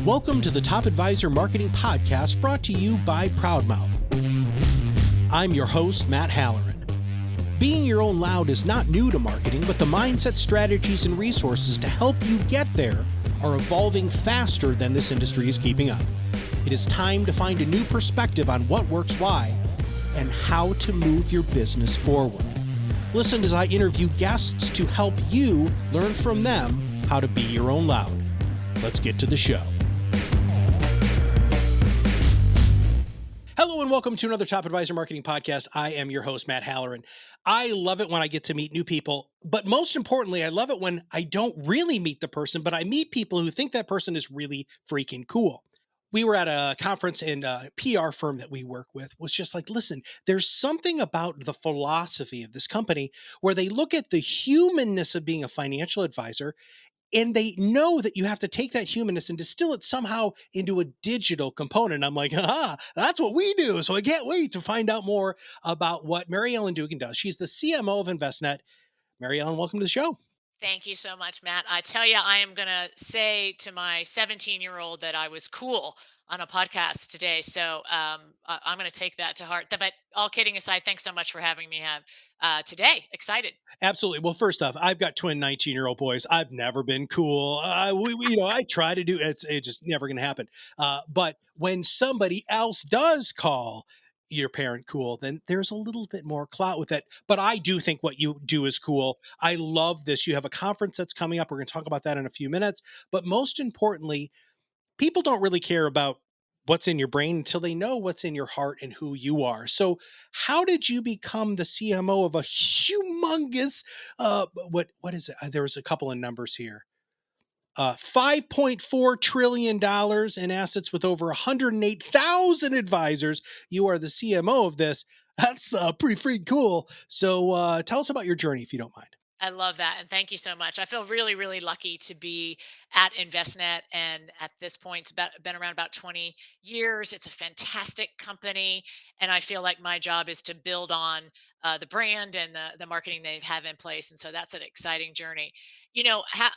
Welcome to the Top Advisor Marketing Podcast brought to you by ProudMouth. I'm your host, Matt Halloran. Being your own loud is not new to marketing, but the mindset, strategies, and resources to help you get there are evolving faster than this industry is keeping up. It is time to find a new perspective on what works why and how to move your business forward. Listen as I interview guests to help you learn from them how to be your own loud. Let's get to the show. Hello and welcome to another Top Advisor Marketing Podcast. I am your host, Matt Halloran. I love it when I get to meet new people, but most importantly, I love it when I don't really meet the person, but I meet people who think that person is really freaking cool. We were at a conference and a PR firm that we work with was just like, listen, there's something about the philosophy of this company where they look at the humanness of being a financial advisor and they know that you have to take that humanness and distill it somehow into a digital component. I'm like, that's what we do. So I can't wait to find out more about what Mary Ellen Dugan does. She's the CMO of Investnet. Mary Ellen, welcome to the show. Thank you so much, Matt. I tell you, I am going to say to my 17-year-old that I was cool on a podcast today. So I'm going to take that to heart. But all kidding aside, thanks so much for having me have today. Excited. Absolutely. Well, first off, I've got twin 19-year-old boys. I've never been cool. I try to do it's just never going to happen. But when somebody else does call your parent cool, then there's a little bit more clout with it. But I do think what you do is cool. I love this. You have a conference that's coming up. We're going to talk about that in a few minutes. But most importantly, people don't really care about what's in your brain until they know what's in your heart and who you are. So, how did you become the CMO of a humongous what is it? There was a couple of numbers here. $5.4 trillion in assets with over 108,000 advisors. You are the CMO of this. That's pretty freaking cool. So, tell us about your journey if you don't mind. I love that. And thank you so much. I feel really, really lucky to be at Investnet. And at this point, been around about 20 years. It's a fantastic company. And I feel like my job is to build on the brand and the marketing they have in place. And so that's an exciting journey.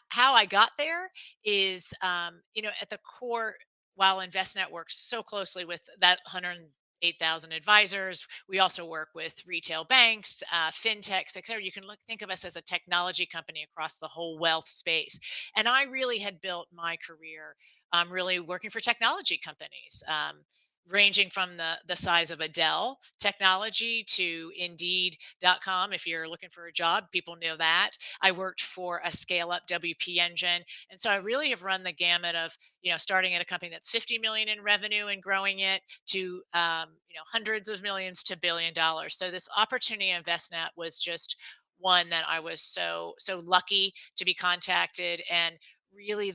How I got there is, at the core, while Investnet works so closely with that 108,000 advisors. We also work with retail banks, fintechs, et cetera. You can think of us as a technology company across the whole wealth space. And I really had built my career really working for technology companies. Ranging from the size of a Dell technology to Indeed.com. If you're looking for a job, people know that. I worked for a scale up WP engine. And so I really have run the gamut of, starting at a company that's 50 million in revenue and growing it to, hundreds of millions to $1 billion. So this opportunity in InvestNet was just one that I was so lucky to be contacted. And really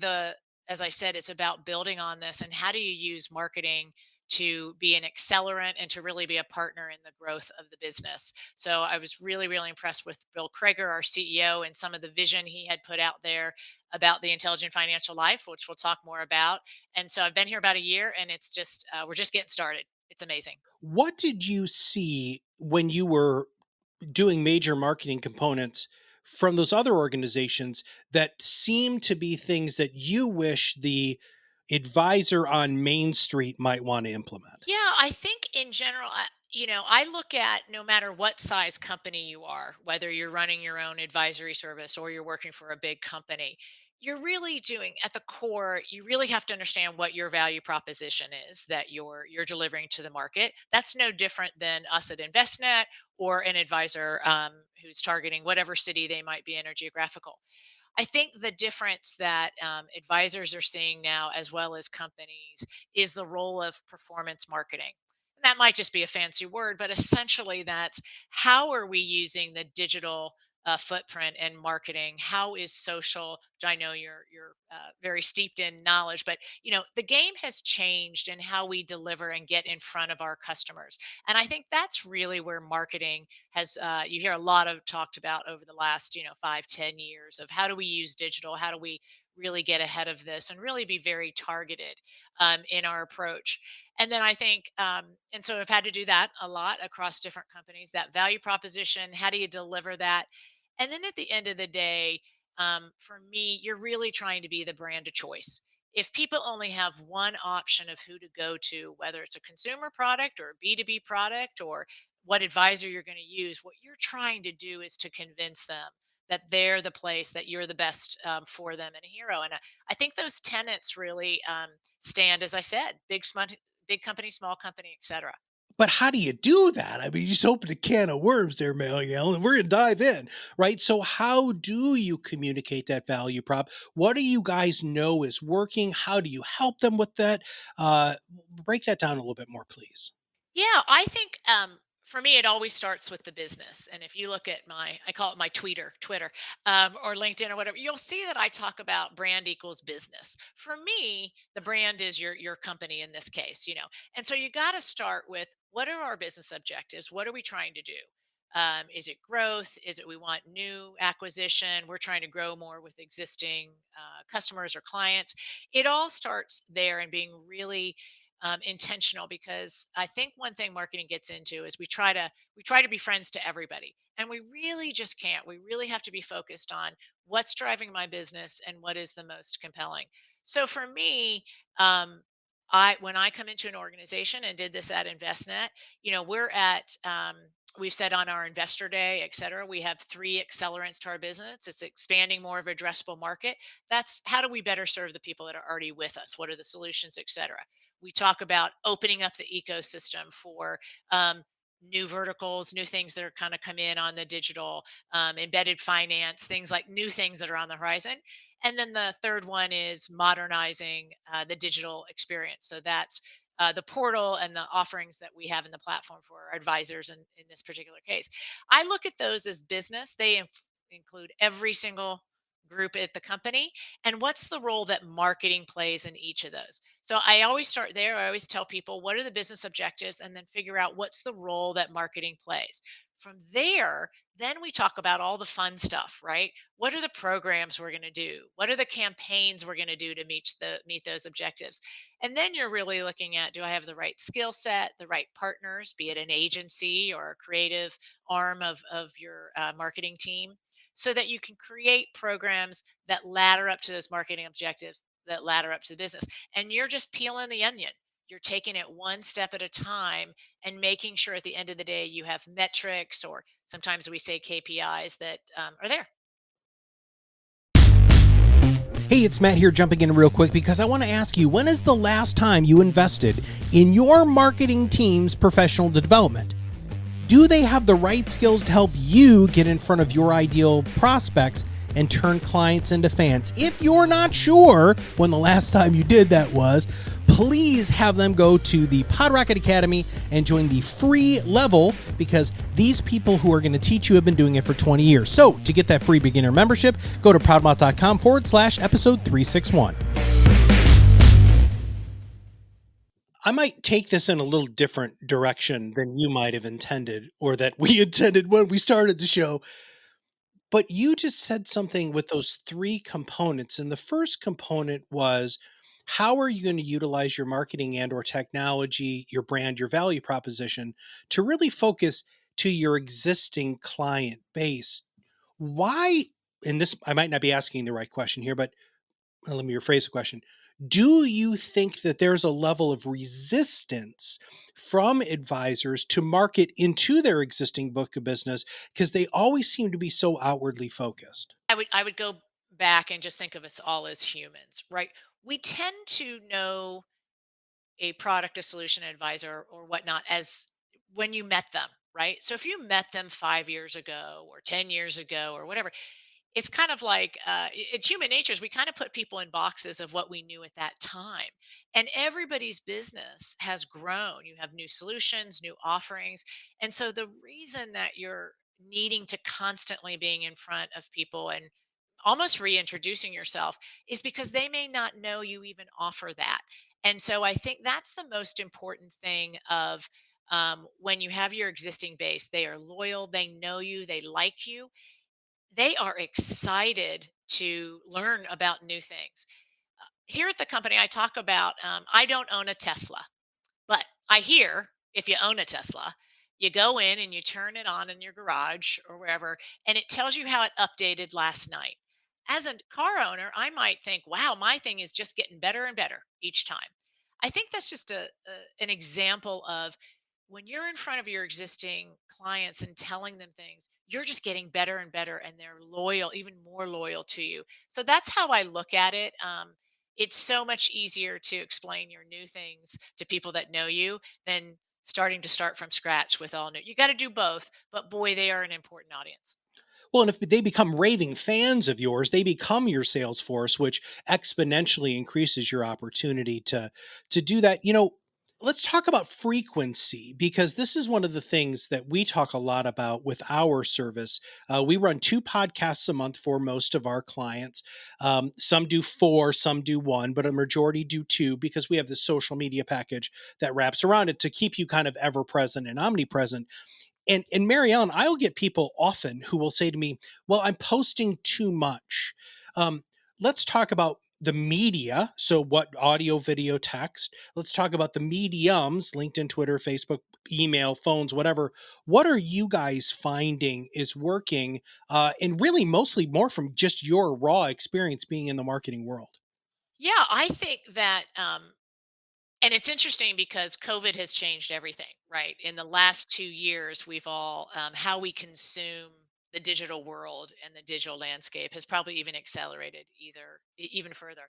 as I said, it's about building on this and how do you use marketing to be an accelerant and to really be a partner in the growth of the business. So I was really, really impressed with Bill Krager, our CEO, and some of the vision he had put out there about the intelligent financial life, which we'll talk more about. And so I've been here about a year, and it's just we're just getting started. It's amazing. What did you see when you were doing major marketing components from those other organizations that seem to be things that you wish the advisor on Main Street might want to implement? Yeah, I think in general, I look at no matter what size company you are, whether you're running your own advisory service or you're working for a big company, you're really doing at the core, you really have to understand what your value proposition is that you're delivering to the market. That's no different than us at Investnet or an advisor who's targeting whatever city they might be in or geographical. I think the difference that advisors are seeing now, as well as companies, is the role of performance marketing. And that might just be a fancy word, but essentially, that's how are we using the digital footprint and marketing? How is social? Which I know you're very steeped in knowledge, but the game has changed in how we deliver and get in front of our customers. And I think that's really where marketing has you hear a lot of talked about over the last 5-10 years of how do we use digital, how do we really get ahead of this and really be very targeted in our approach. And then I think and so I've had to do that a lot across different companies, that value proposition, how do you deliver that? And then at the end of the day, for me, you're really trying to be the brand of choice. If people only have one option of who to go to, whether it's a consumer product or a B2B product or what advisor you're going to use, what you're trying to do is to convince them that they're the place, that you're the best for them and a hero. And I think those tenets really stand, as I said, big company, small company, etc. But how do you do that? I mean, you just opened a can of worms there, Mary Ellen, and we're gonna dive in, right? So, how do you communicate that value prop? What do you guys know is working? How do you help them with that? Break that down a little bit more, please. Yeah, I think for me, it always starts with the business. And if you look at I call it my Twitter, or LinkedIn or whatever, you'll see that I talk about brand equals business. For me, the brand is your company in this case, you know. And so you got to start with what are our business objectives? What are we trying to do? Is it growth? Is it we want new acquisition? We're trying to grow more with existing customers or clients. It all starts there and being really intentional, because I think one thing marketing gets into is we try to be friends to everybody, and we really just can't. We really have to be focused on what's driving my business and what is the most compelling. So for me, I when I come into an organization and did this at Investnet, we've said on our investor day, et cetera, we have three accelerants to our business. It's expanding more of addressable market. That's how do we better serve the people that are already with us? What are the solutions, et cetera? We talk about opening up the ecosystem for new verticals, new things that are kind of come in on the digital, embedded finance, things like new things that are on the horizon. And then the third one is modernizing the digital experience. So that's the portal and the offerings that we have in the platform for our advisors in this particular case. I look at those as business. They include every single group at the company, and what's the role that marketing plays in each of those. So I always start there. I always tell people what are the business objectives and then figure out what's the role that marketing plays. From there, then we talk about all the fun stuff, right? What are the programs we're going to do? What are the campaigns we're going to do to meet those objectives? And then you're really looking at, do I have the right skill set, the right partners, be it an agency or a creative arm of your marketing team, so that you can create programs that ladder up to those marketing objectives, that ladder up to the business. And you're just peeling the onion. You're taking it one step at a time and making sure at the end of the day you have metrics, or sometimes we say KPIs, that are there. Hey, it's Matt here jumping in real quick because I want to ask you, when is the last time you invested in your marketing team's professional development? Do they have the right skills to help you get in front of your ideal prospects and turn clients into fans? If you're not sure when the last time you did that was, please have them go to the PodRocket Academy and join the free level, because these people who are going to teach you have been doing it for 20 years. So to get that free beginner membership, go to proudmouth.com/episode 361. I might take this in a little different direction than you might have intended, or that we intended when we started the show. But you just said something with those three components. And the first component was, how are you going to utilize your marketing and or technology, your brand, your value proposition to really focus to your existing client base? Why, and this, I might not be asking the right question here, but let me rephrase the question. Do you think that there's a level of resistance from advisors to market into their existing book of business because they always seem to be so outwardly focused? I would go back and just think of us all as humans, right? We tend to know a product, a solution advisor, or whatnot as when you met them, right? So if you met them 5 years ago or 10 years ago or whatever, it's kind of like it's human nature is we kind of put people in boxes of what we knew at that time. And everybody's business has grown. You have new solutions, new offerings. And so the reason that you're needing to constantly being in front of people and almost reintroducing yourself is because they may not know you even offer that. And so I think that's the most important thing of when you have your existing base, they are loyal, they know you, they like you, they are excited to learn about new things. Here at the company, I talk about I don't own a Tesla, but I hear if you own a Tesla, you go in and you turn it on in your garage or wherever, and it tells you how it updated last night. as a car owner, I might think, wow, my thing is just getting better and better each time. I think that's just an example of when you're in front of your existing clients and telling them things, you're just getting better and better, and they're loyal, even more loyal to you. So that's how I look at it. It's so much easier to explain your new things to people that know you than start from scratch with all new. You got to do both, but boy, they are an important audience. Well, and if they become raving fans of yours, they become your sales force, which exponentially increases your opportunity to do that. Let's talk about frequency, because this is one of the things that we talk a lot about with our service. We run 2 podcasts a month for most of our clients. Some do 4, some do 1, but a majority do 2, because we have this social media package that wraps around it to keep you kind of ever present and omnipresent. And Mary Ellen, I'll get people often who will say to me, "Well, I'm posting too much." Um, let's talk about the media. So, what audio, video, text? Let's talk about the mediums: LinkedIn, Twitter, Facebook, email, phones, whatever. What are you guys finding is working? And really, mostly more from just your raw experience being in the marketing world. Yeah, I think that and it's interesting because COVID has changed everything, right? In the last 2 years, we've all, how we consume the digital world and the digital landscape has probably even accelerated even further.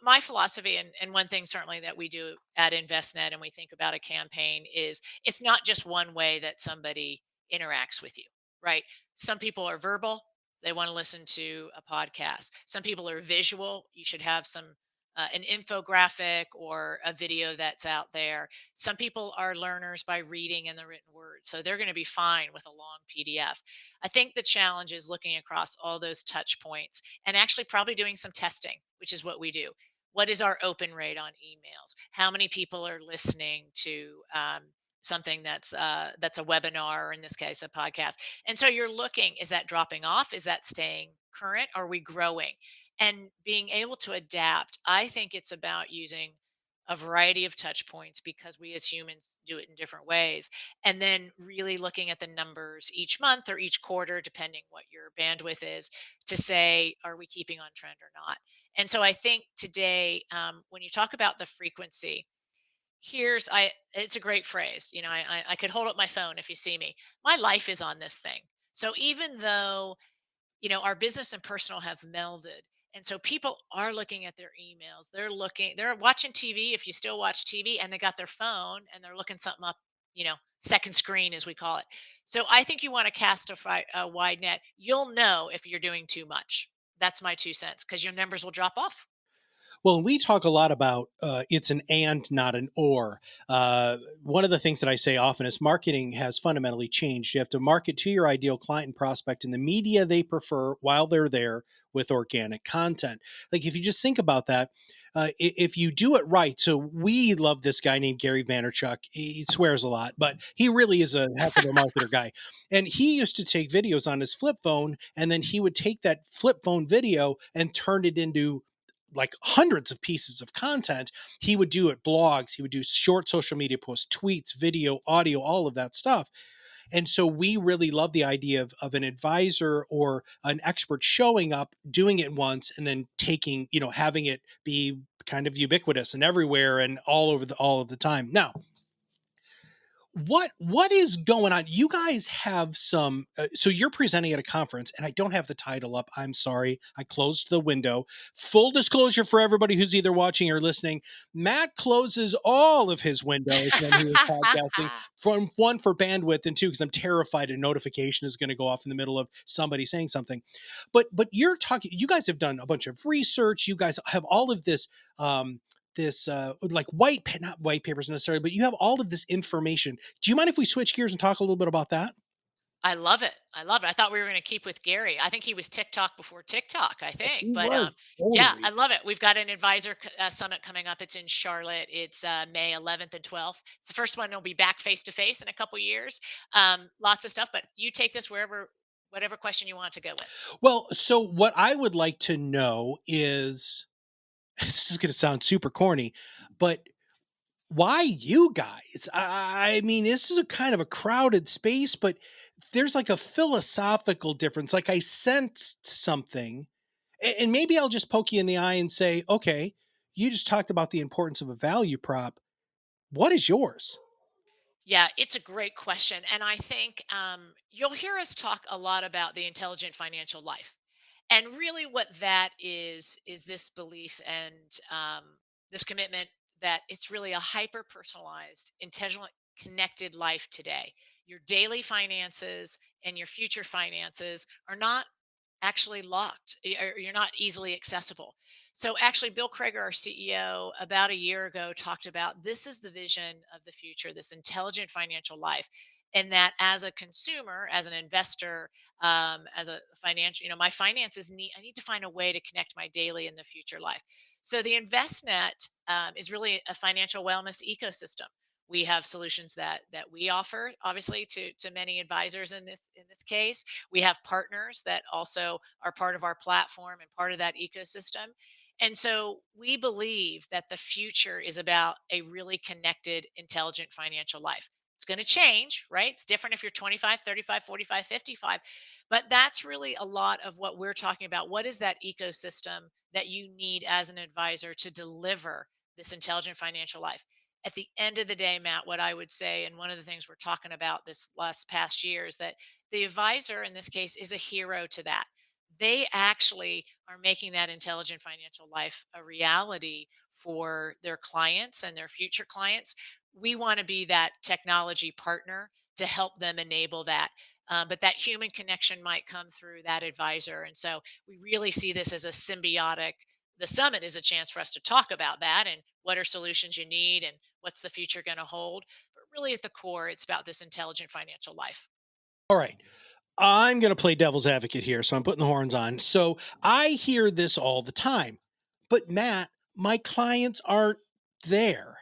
My philosophy, and one thing certainly that we do at Investnet and we think about a campaign is it's not just one way that somebody interacts with you, right? Some people are verbal. They want to listen to a podcast. Some people are visual. You should have an infographic or a video that's out there. Some people are learners by reading in the written word, so they're going to be fine with a long PDF. I think the challenge is looking across all those touch points and actually probably doing some testing, which is what we do. What is our open rate on emails? How many people are listening to something that's a webinar, or in this case, a podcast? And so you're looking: is that dropping off? Is that staying current? Are we growing? And being able to adapt. I think it's about using a variety of touch points because we as humans do it in different ways, and then really looking at the numbers each month or each quarter, depending what your bandwidth is, to say, are we keeping on trend or not? And so I think today, when you talk about the frequency, here's I it's a great phrase. I could hold up my phone. If you see me, my life is on this thing. So even though our business and personal have melded. And so people are looking at their emails. They're watching TV, if you still watch TV, and they got their phone and they're looking something up, second screen, as we call it. So I think you want to cast a wide net. You'll know if you're doing too much. That's my 2 cents, because your numbers will drop off. Well, we talk a lot about it's an and, not an or. One of the things that I say often is marketing has fundamentally changed. You have to market to your ideal client and prospect in the media they prefer while they're there with organic content. Like, if you just think about that, if you do it right. So we love this guy named Gary Vaynerchuk. He swears a lot, but he really is a heck of a marketer guy. And he used to take videos on his flip phone, and then he would take that flip phone video and turn it into like hundreds of pieces of content. He would do it blogs, he would do short social media posts, tweets, video, audio, all of that stuff. And so we really love the idea of an advisor or an expert showing up, doing it once, and then having it be kind of ubiquitous and everywhere and all of the time. Now, what is going on? You guys have some so you're presenting at a conference, and I don't have the title up. I'm sorry, I closed the window. Full disclosure for everybody who's either watching or listening: Matt closes all of his windows when he is podcasting, from one, for bandwidth, and two, because I'm terrified a notification is going to go off in the middle of somebody saying something. But you're talking, you guys have done a bunch of research, you guys have all of um this like not white papers necessarily, but you have all of this information. Do you mind if we switch gears and talk a little bit about that? I love it. I love it. I thought we were going to keep with Gary. I think he was TikTok before TikTok, I think. He But was yeah, I totally. love it. We've got an advisor summit coming up. It's in Charlotte. It's May 11th and 12th. It's the first one. It'll be back face to face in a couple years. Lots of stuff. But you take this whatever question you want to go with. Well, so what I would like to know is, this is going to sound super corny, but why you guys? I mean, this is a kind of a crowded space, but there's like a philosophical difference. Like, I sensed something, And maybe I'll just poke you in the eye and say, okay, you just talked about the importance of a value prop. What is yours? Yeah, it's a great question. And I think you'll hear us talk a lot about the intelligent financial life. And really, what that is this belief and this commitment that it's really a hyper personalized, intelligent, connected life today. Your daily finances and your future finances are not actually locked, or you're not easily accessible. So, actually, Bill Krager, our CEO, about a year ago talked about this is the vision of the future, this intelligent financial life. And that as a consumer, as an investor, as a financial, my finances I need to find a way to connect my daily and the future life. So the Investnet is really a financial wellness ecosystem. We have solutions that we offer, obviously, to many advisors in this case. We have partners that also are part of our platform and part of that ecosystem. And so we believe that the future is about a really connected, intelligent financial life. It's going to change, right? It's different if you're 25, 35, 45, 55. But that's really a lot of what we're talking about. What is that ecosystem that you need as an advisor to deliver this intelligent financial life? At the end of the day, Matt, what I would say, and one of the things we're talking about this last past year, is that the advisor in this case is a hero to that. They actually are making that intelligent financial life a reality for their clients and their future clients. We want to be that technology partner to help them enable that. But that human connection might come through that advisor. And so we really see this as a symbiotic. The summit is a chance for us to talk about that and what are solutions you need and what's the future going to hold. But really, at the core, it's about this intelligent financial life. All right. I'm going to play devil's advocate here. So I'm putting the horns on. So I hear this all the time. But Matt, my clients aren't there.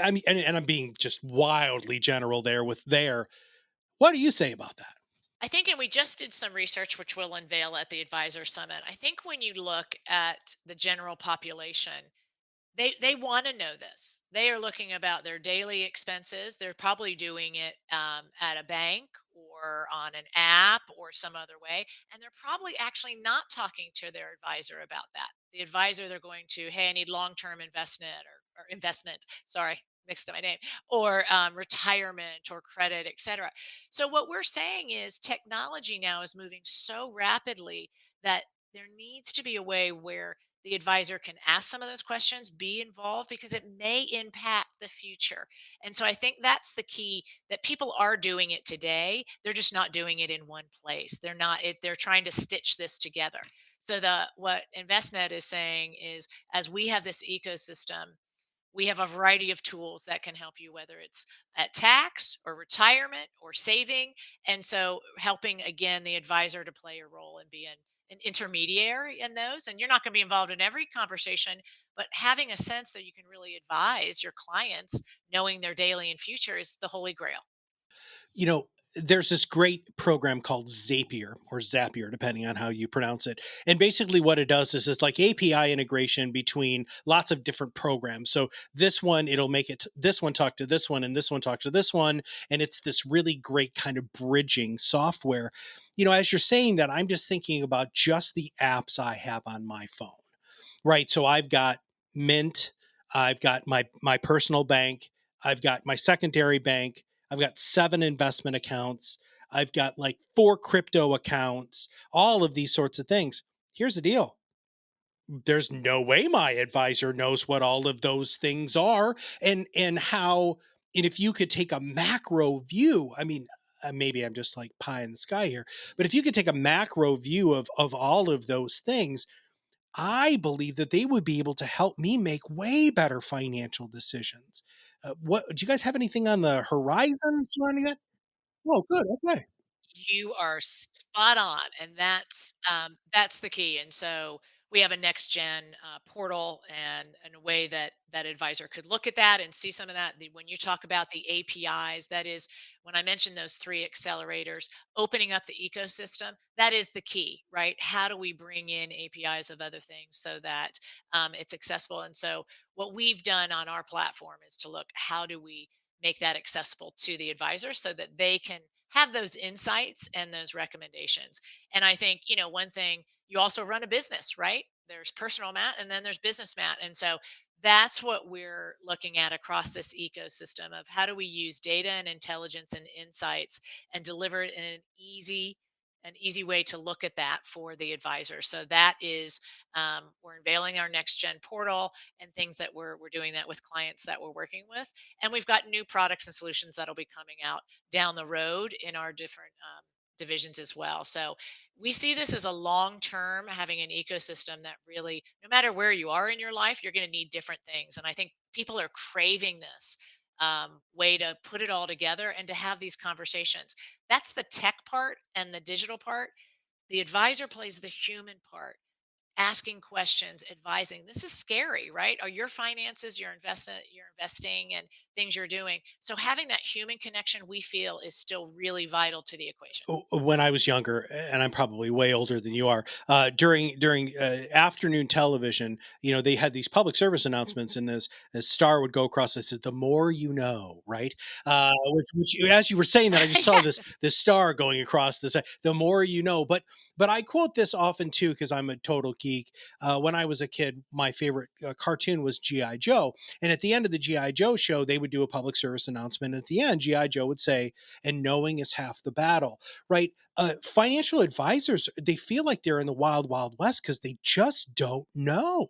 I mean, and I'm being just wildly general there with there. What do you say about that? I think, and we just did some research, which we'll unveil at the Advisor Summit. I think when you look at the general population, they want to know this. They are looking about their daily expenses. They're probably doing it at a bank or on an app or some other way, and they're probably actually not talking to their advisor about that. The advisor, they're going to, hey, I need long-term investment or investment. Sorry, mixed up my name, or retirement or credit, etc. So what we're saying is technology now is moving so rapidly that there needs to be a way where the advisor can ask some of those questions, be involved because it may impact the future. And so I think that's the key, that people are doing it today. They're just not doing it in one place. They're trying to stitch this together. So the what Investnet is saying is, as we have this ecosystem, we have a variety of tools that can help you, whether it's at tax or retirement or saving. And so helping again the advisor to play a role and be an intermediary in those. And you're not going to be involved in every conversation, but having a sense that you can really advise your clients, knowing their daily and future, is the holy grail. You know, there's this great program called Zapier or Zapier, depending on how you pronounce it. And basically, what it does is it's like API integration between lots of different programs. So this one, it'll make it this one talk to this one, and this one talk to this one, and it's this really great kind of bridging software. As you're saying that, I'm just thinking about just the apps I have on my phone. Right. So I've got Mint, I've got my personal bank, I've got my secondary bank, I've got 7 investment accounts, I've got like 4 crypto accounts, all of these sorts of things. Here's the deal. There's no way my advisor knows what all of those things are and how, and if you could take a macro view, I mean, maybe I'm just like pie in the sky here, but if you could take a macro view of all of those things, I believe that they would be able to help me make way better financial decisions. What do you guys have anything on the horizon surrounding that? Oh, good. Okay. You are spot on, and that's the key. And so we have a next gen portal and a way that that advisor could look at that and see some of that. When you talk about the APIs, that is when I mentioned those three accelerators, opening up the ecosystem. That is the key, right? How do we bring in APIs of other things so that it's accessible? And so what we've done on our platform is to look, how do we make that accessible to the advisor so that they can have those insights and those recommendations. And I think, one thing, you also run a business, right? There's personal Matt and then there's business Matt. And so that's what we're looking at across this ecosystem of how do we use data and intelligence and insights and deliver it in an easy way to look at that for the advisor. So that is, we're unveiling our next gen portal and things that we're doing that with clients that we're working with, and we've got new products and solutions that'll be coming out down the road in our different divisions as well. So we see this as a long term, having an ecosystem that really, no matter where you are in your life, you're going to need different things. And I think people are craving this way to put it all together and to have these conversations. That's the tech part and the digital part. The advisor plays the human part, asking questions, advising. This is scary, right? Are your finances, your investing and things you're doing. So having that human connection, we feel, is still really vital to the equation. When I was younger, and I'm probably way older than you are, during afternoon television, they had these public service announcements, and this star would go across that said, "The more you know," right? As you were saying that, I just saw this Yes. this star going across this. The more you know, but I quote this often too because I'm a total geek. When I was a kid, my favorite cartoon was GI Joe, and at the end of the GI Joe show, they would do a public service announcement. And at the end, GI Joe would say, "And knowing is half the battle." Right? Financial advisors, they feel like they're in the wild, wild west because they just don't know,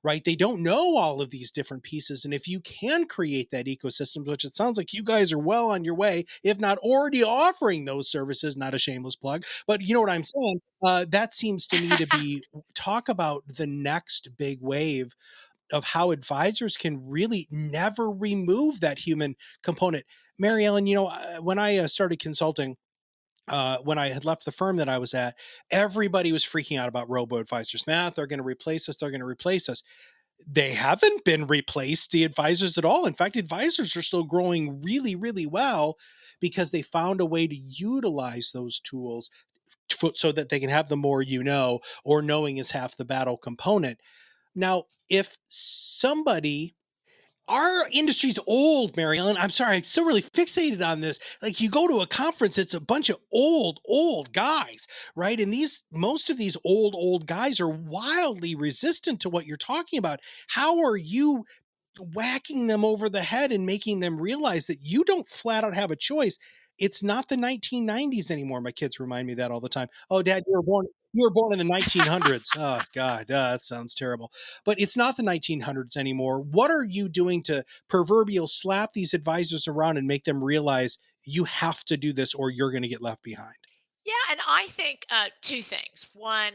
right? They don't know all of these different pieces. And if you can create that ecosystem, which it sounds like you guys are well on your way, if not already offering those services, not a shameless plug, but you know what I'm saying? That seems to me to be talk about the next big wave of how advisors can really never remove that human component. Mary Ellen, when I started consulting, when I had left the firm that I was at, everybody was freaking out about robo advisors. Matt, they're going to replace us. They're going to replace us. They haven't been replaced, the advisors at all. In fact, advisors are still growing really, really well because they found a way to utilize those tools so that they can have the more or knowing is half the battle component. Now, if somebody our industry's old, Mary Ellen. I'm sorry, I'm still really fixated on this. Like you go to a conference, it's a bunch of old guys, right? And most of these old guys are wildly resistant to what you're talking about. How are you whacking them over the head and making them realize that you don't flat out have a choice? It's not the 1990s anymore. My kids remind me that all the time. Oh, Dad, you were born in the 1900s. Oh God, that sounds terrible. But it's not the 1900s anymore. What are you doing to proverbial slap these advisors around and make them realize you have to do this or you're going to get left behind? Yeah, and I think two things. One,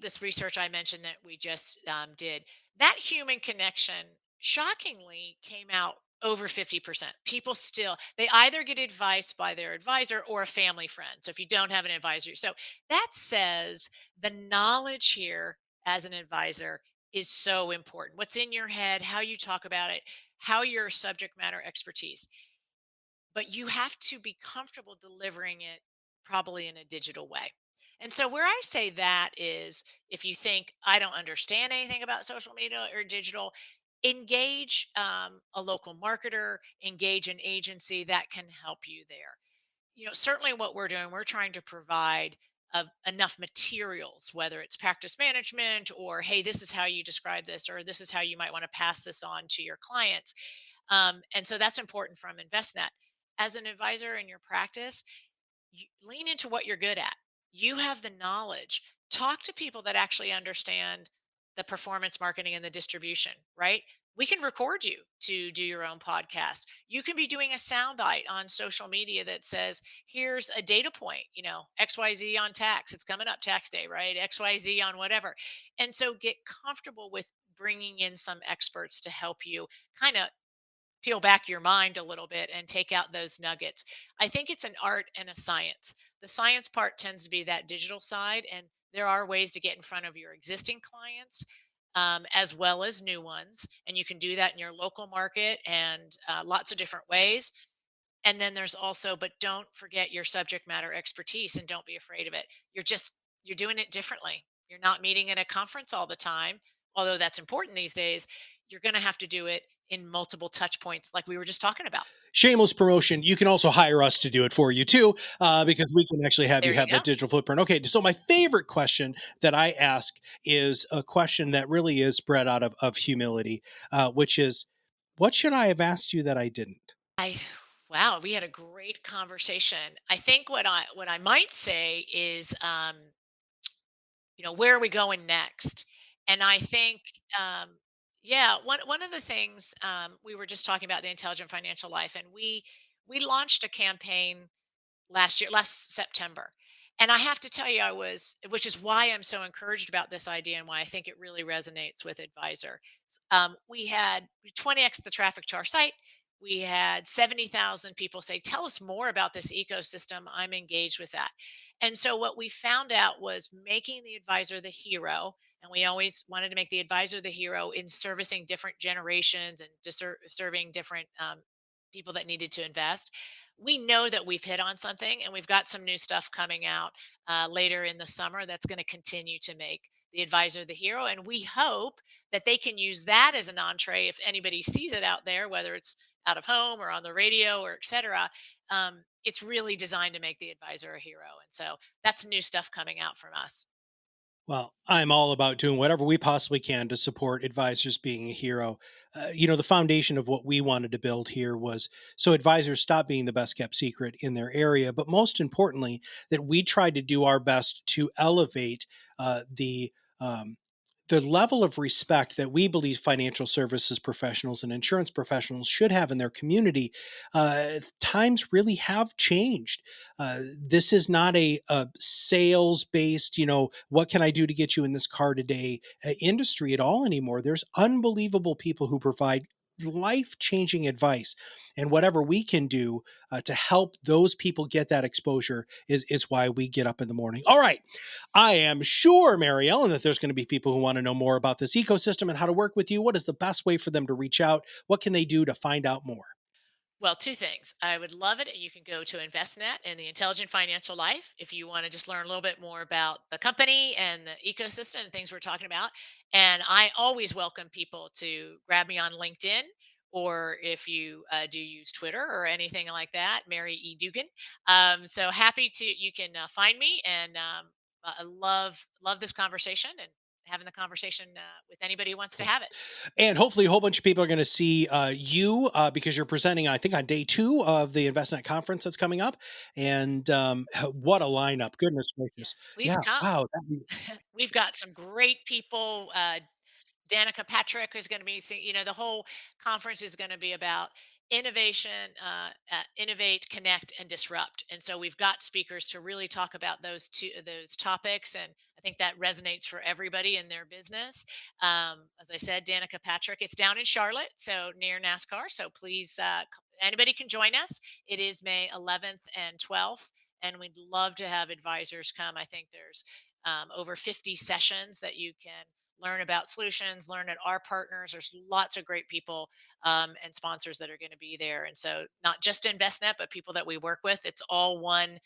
this research I mentioned that we just did, that human connection shockingly came out over 50%. People still, they either get advice by their advisor or a family friend. So if you don't have an advisor, so that says the knowledge here as an advisor is so important. What's in your head, how you talk about it, how your subject matter expertise, but you have to be comfortable delivering it probably in a digital way. And so, where I say that is, if you think I don't understand anything about social media or digital, engage a local marketer, engage an agency that can help you there. Certainly what we're doing, we're trying to provide enough materials, whether it's practice management or, hey, this is how you describe this, or this is how you might want to pass this on to your clients. And so that's important from Investnet. As an advisor in your practice, lean into what you're good at. You have the knowledge. Talk to people that actually understand the performance marketing and the distribution, right? We can record you to do your own podcast. You can be doing a soundbite on social media that says, here's a data point, XYZ on tax. It's coming up tax day, right? XYZ on whatever. And so get comfortable with bringing in some experts to help you kind of peel back your mind a little bit and take out those nuggets. I think it's an art and a science. The science part tends to be that digital side, and there are ways to get in front of your existing clients as well as new ones. And you can do that in your local market and lots of different ways. And then there's also, but don't forget your subject matter expertise and don't be afraid of it. You're doing it differently. You're not meeting at a conference all the time, although that's important these days. you're going to have to do it in multiple touch points, like we were just talking about. Shameless promotion. You can also hire us to do it for you too, because we can actually have you There you have go. that digital footprint. Okay, so my favorite question that I ask is a question that really is bred out of humility, which is, what should I have asked you that I didn't? I Wow, we had a great conversation. I think what I might say is, where are we going next? And I think, um, yeah, one of the things, we were just talking about the intelligent financial life, and we launched a campaign last September. And I have to tell you, which is why I'm so encouraged about this idea and why I think it really resonates with advisor. We had 20x the traffic to our site. We had 70,000 people say, "Tell us more about this ecosystem. I'm engaged with that." And so what we found out was making the advisor the hero. And we always wanted to make the advisor the hero in servicing different generations and serving different people that needed to invest. We know that we've hit on something, and we've got some new stuff coming out later in the summer that's going to continue to make the advisor the hero. And we hope that they can use that as an entree if anybody sees it out there, whether it's out of home or on the radio or et cetera. It's really designed to make the advisor a hero. And so that's new stuff coming out from us. Well, I'm all about doing whatever we possibly can to support advisors being a hero. The foundation of what we wanted to build here was so advisors stop being the best kept secret in their area, but most importantly, that we tried to do our best to elevate um, the level of respect that we believe financial services professionals and insurance professionals should have in their community. Times really have changed. This is not a sales based, what can I do to get you in this car today industry at all anymore. There's unbelievable people who provide life changing advice. And whatever we can do to help those people get that exposure is why we get up in the morning. All right. I am sure, Mary Ellen, that there's going to be people who want to know more about this ecosystem and how to work with you. What is the best way for them to reach out? What can they do to find out more? Well, two things. I would love it. You can go to Investnet and the Intelligent Financial Life if you want to just learn a little bit more about the company and the ecosystem and things we're talking about. And I always welcome people to grab me on LinkedIn, or if you do use Twitter or anything like that, Mary E. Dugan. So happy to, you can find me, and I love this conversation and having the conversation with anybody who wants to Cool. have it. And hopefully, a whole bunch of people are going to see you because you're presenting, I think, on day 2 of the Investnet conference that's coming up. And what a lineup! Goodness gracious! Yes, please Yeah, come. wow. We've got some great people. Danica Patrick is going to be, the whole conference is going to be about innovation, innovate, connect, and disrupt. And so we've got speakers to really talk about those topics, and I think that resonates for everybody in their business. As I said, Danica Patrick, it's down in Charlotte, so near NASCAR. So please, anybody can join us. It is May 11th and 12th. And we'd love to have advisors come. I think there's over 50 sessions that you can learn about solutions, learn at our partners. There's lots of great people and sponsors that are going to be there. And so not just Investnet, but people that we work with. It's all one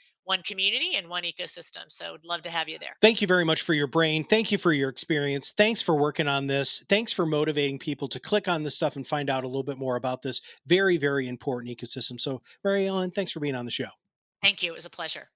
community and one ecosystem. So would love to have you there. Thank you very much for your brain. Thank you for your experience. Thanks for working on this. Thanks for motivating people to click on this stuff and find out a little bit more about this very, very important ecosystem. So, Mary Ellen, thanks for being on the show. Thank you. It was a pleasure.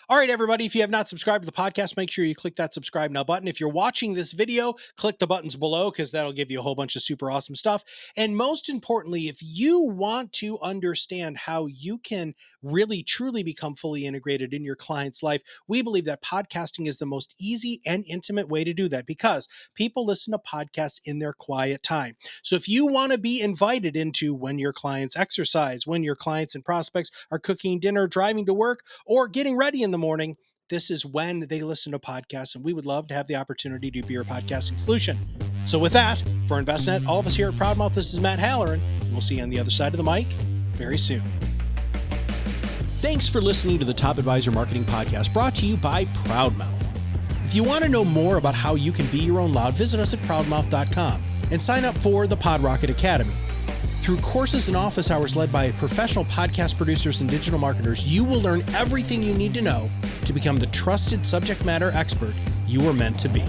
All right, everybody, if you have not subscribed to the podcast, make sure you click that subscribe now button. If you're watching this video, click the buttons below because that'll give you a whole bunch of super awesome stuff. And most importantly, if you want to understand how you can really truly become fully integrated in your client's life, we believe that podcasting is the most easy and intimate way to do that because people listen to podcasts in their quiet time. So if you want to be invited into when your clients exercise, when your clients and prospects are cooking dinner, driving to work, or getting ready in the morning, this is when they listen to podcasts, and we would love to have the opportunity to be your podcasting solution. So with that, for Investnet, all of us here at ProudMouth, this is Matt Halloran, and we'll see you on the other side of the mic very soon. Thanks for listening to the Top Advisor Marketing Podcast, brought to you by ProudMouth. If you want to know more about how you can be your own loud, visit us at proudmouth.com and sign up for the PodRocket Academy. Through courses and office hours led by professional podcast producers and digital marketers, you will learn everything you need to know to become the trusted subject matter expert you were meant to be.